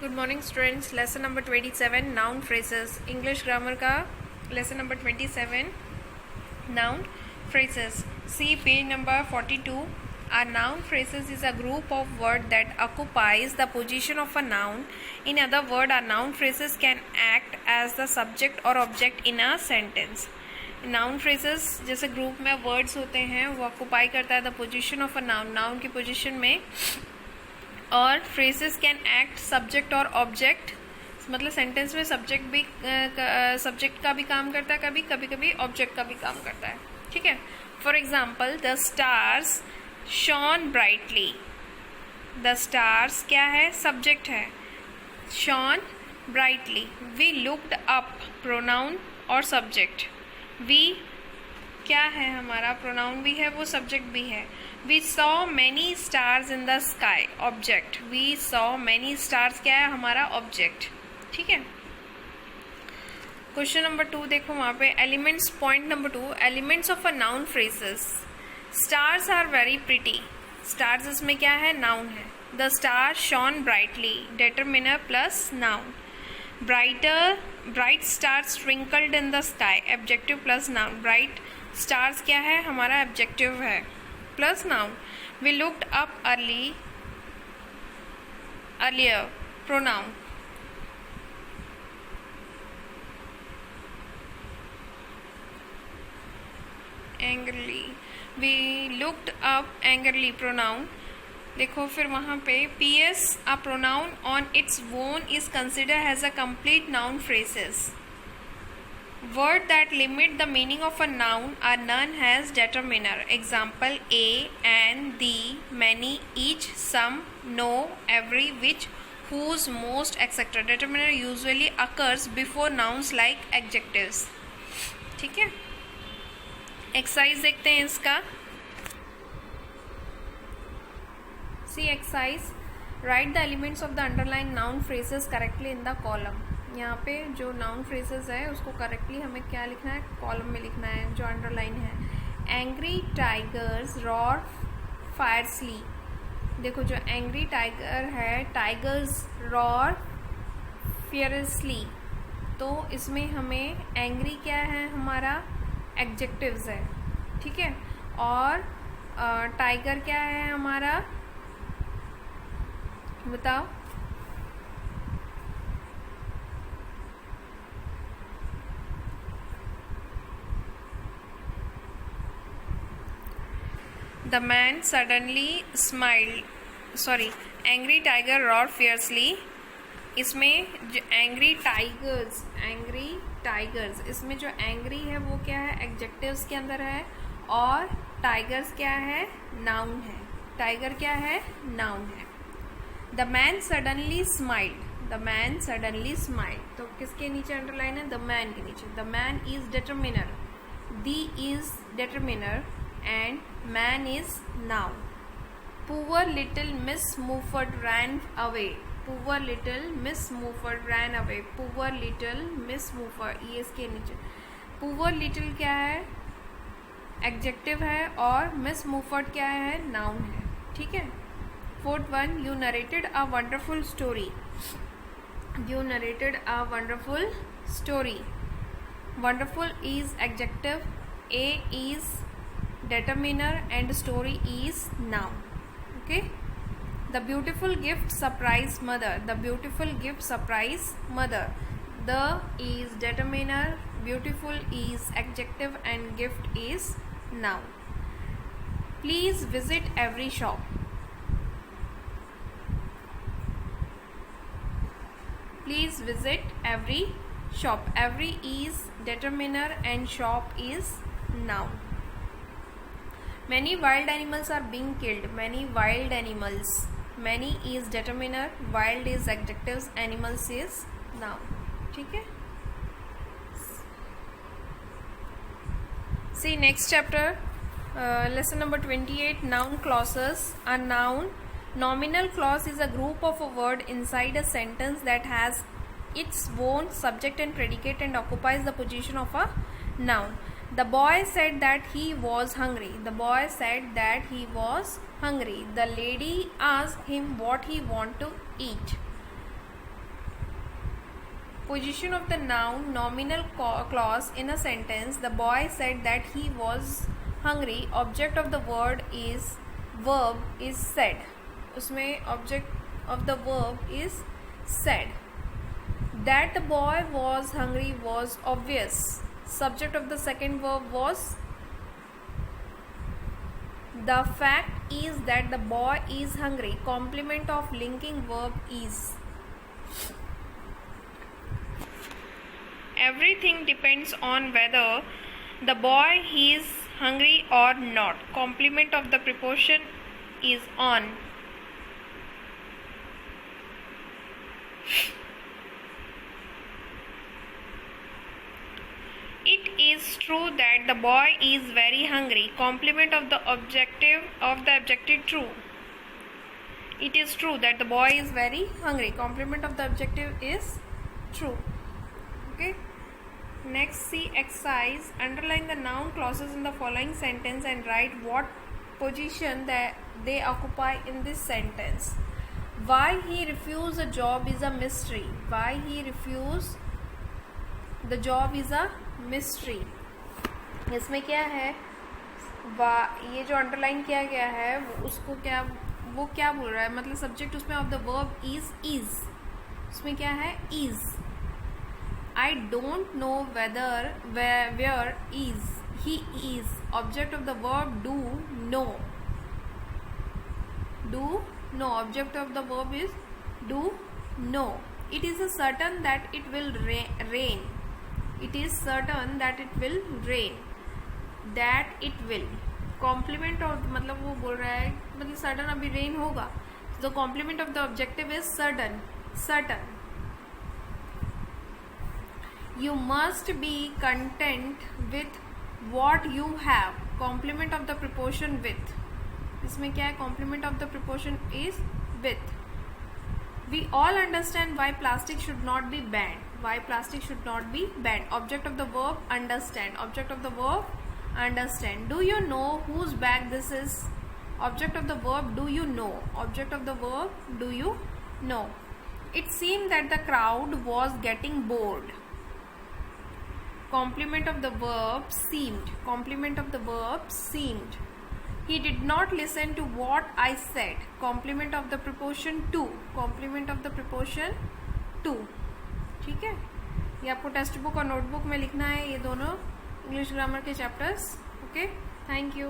Good morning students. Lesson number 27 noun phrases, English grammar का lesson number 27 noun phrases. See page number 42. A noun phrases is a group of words that occupies the position of a noun. In other words, a noun phrases can act as the subject or object in a sentence. Noun phrases जैसे group में words होते हैं वो occupy करता है the position of a noun, noun की position में, और फ्रेजेस कैन एक्ट सब्जेक्ट और ऑब्जेक्ट, मतलब सेंटेंस में सब्जेक्ट भी सब्जेक्ट का भी काम करता है, कभी कभी ऑब्जेक्ट का भी काम करता है। ठीक है। For example, the stars shone brightly. The stars क्या है? सब्जेक्ट है। Shone brightly. We looked up, pronoun और सब्जेक्ट। वी क्या है? हमारा प्रोनाउन भी है, वो सब्जेक्ट भी है। We saw many stars in the sky, object. We saw many stars क्या है? हमारा ऑब्जेक्ट। ठीक है। क्वेश्चन नंबर 2 देखो वहाँ पे elements, point number 2, elements of a noun phrases. Stars are very pretty. Stars इसमें क्या है? नाउन है। The star shone brightly, determiner plus noun. Bright stars twinkled in the sky, adjective plus noun. Bright stars क्या है? हमारा adjective है plus noun. We looked up earlier, pronoun. Angrily, we looked up angrily, pronoun. देखो फिर वहाँ पे PS, a pronoun on its own is consider as a complete noun phrases. Word that limit the meaning of a noun are none has determiner. Example: a, an, the, many, each, some, no, every, which, whose, most, etc. Determiner usually occurs before nouns like adjectives. ठीक है। Exercise देखते हैं इसका। See exercise. Write the elements of the underlined noun phrases correctly in the column. यहाँ पे जो noun phrases है उसको करेक्टली हमें क्या लिखना है? कॉलम में लिखना है जो अंडरलाइन है। Angry tigers roar fiercely. देखो जो एंग्री टाइगर है, टाइगर्स रॉर फियरसली, तो इसमें हमें एंग्री क्या है? हमारा एडजेक्टिव्स है। ठीक है। और टाइगर क्या है हमारा? बताओ। The man suddenly smiled. Sorry, angry tiger roared fiercely. इसमें जो एंग्री टाइगर्स, इसमें जो एंग्री है वो क्या है? एडजेक्टिव्स के अंदर है, और टाइगर्स क्या है? नाउन है। टाइगर क्या है? नाउन है। The man suddenly smiled. The man suddenly smiled, तो किसके नीचे अंडरलाइन है? द मैन के नीचे। The man is determiner, the is determiner, and man is noun. Poor little Miss Moufford ran away. Poor little Miss Moufford ran away. Poor little Miss Moufford, ये इसके नीचे। Poor little क्या है? Adjective है, और Miss Moufford क्या है? Noun है। ठीक है। 4th one, you narrated a wonderful story. You narrated a wonderful story. Wonderful is adjective, a is determiner, and story is noun. Okay. The beautiful gift surprised mother. The beautiful gift surprised mother. The is determiner, beautiful is adjective, and gift is noun. Please visit every shop. Please visit every shop. Every is determiner and shop is noun. Many wild animals are being killed. Many wild animals. Many is determiner, wild is adjectives, animals is noun. ठीक है। See next chapter, lesson number 28, noun clauses. A noun, nominal clause is a group of a word inside a sentence that has its own subject and predicate and occupies the position of a noun. The boy said that he was hungry. The boy said that he was hungry. The lady asked him what he wanted to eat. position of the noun nominal clause in a sentence. The boy said that he was hungry. Object of the verb is said. उसमें object of the verb is said. That the boy was hungry was obvious. Subject of the second verb was. The fact is that the boy is hungry. Complement of linking verb is. Everything depends on whether the boy is hungry or not. Complement of the preposition is on. It is true that the boy is very hungry. Complement of the adjective true. It is true that the boy is very hungry. Complement of the adjective is true. Okay. Next, see exercise. Underline the noun clauses in the following sentence and write what position that they occupy in this sentence. Why he refused a job is a mystery. Why he refused the job is a mystery. इसमें क्या है, ये जो underline किया गया है वो क्या बोल रहा है, मतलब सब्जेक्ट उसमें ऑफ द वर्ब इज उसमें क्या है, is. I don't know where he is. Object of the verb do know. Object of the verb is do know. It is certain that it will rain. It is certain that it will rain. That it will. Complement of मतलब वो बोल रहा है मतलब certain अभी rain होगा. So the complement of the objective is certain. You must be content with what you have. Complement of the preposition with. इसमें क्या है, complement of the preposition is with. We all understand why plastic should not be banned. Why plastic should not be banned. Object of the verb understand. Object of the verb understand. Do you know whose bag this is? Object of the verb do you know. Object of the verb do you know. It seemed that the crowd was getting bored. Complement of the verb seemed. Complement of the verb seemed. He did not listen to what I said. Complement of the preposition to. Complement of the preposition to. ठीक है, ये आपको text book और notebook में लिखना है, ये दोनों इंग्लिश ग्रामर के चैप्टर्स. Okay, thank you.